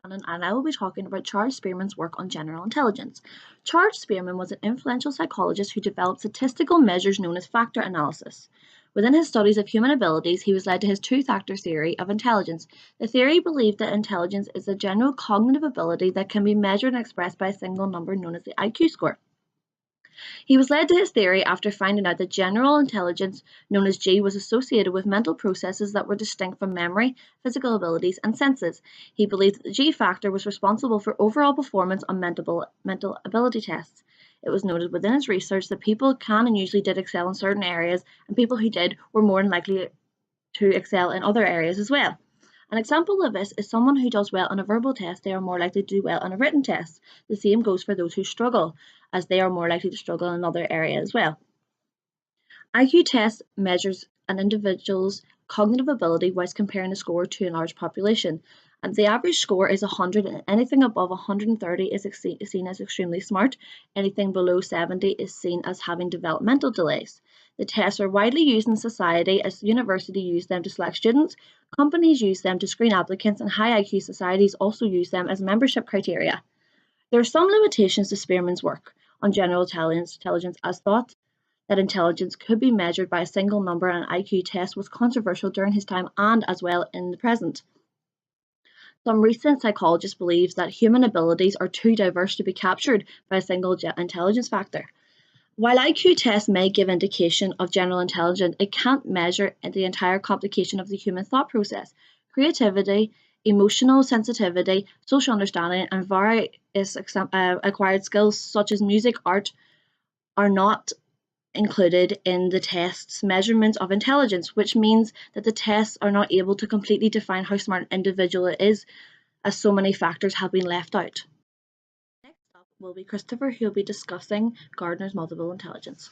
Shannon and I will be talking about Charles Spearman's work on general intelligence. Charles Spearman was an influential psychologist who developed statistical measures known as factor analysis. Within his studies of human abilities, he was led to his two-factor theory of intelligence. The theory believed that intelligence is a general cognitive ability that can be measured and expressed by a single number known as the IQ score. He was led to his theory after finding out that general intelligence, known as G, was associated with mental processes that were distinct from memory, physical abilities, and senses. He believed that the G factor was responsible for overall performance on mental ability tests. It was noted within his research that people can and usually did excel in certain areas, and people who did were more than likely to excel in other areas as well. An example of this is someone who does well on a verbal test, they are more likely to do well on a written test. The same goes for those who struggle, as they are more likely to struggle in another area as well. IQ test measures an individual's cognitive ability whilst comparing a score to a large population. And the average score is 100, and anything above 130 is seen as extremely smart. Anything below 70 is seen as having developmental delays. The tests are widely used in society as universities use them to select students, companies use them to screen applicants, and high IQ societies also use them as membership criteria. There are some limitations to Spearman's work on general intelligence, as thought that intelligence could be measured by a single number and an IQ test was controversial during his time and as well in the present. Some recent psychologists believe that human abilities are too diverse to be captured by a single intelligence factor. While IQ tests may give indication of general intelligence, it can't measure the entire complication of the human thought process. Creativity, emotional sensitivity, social understanding, and various acquired skills such as music, art, are not included in the test's measurement of intelligence, which means that the tests are not able to completely define how smart an individual is, as so many factors have been left out. Next up will be Christopher, who will be discussing Gardner's multiple intelligence.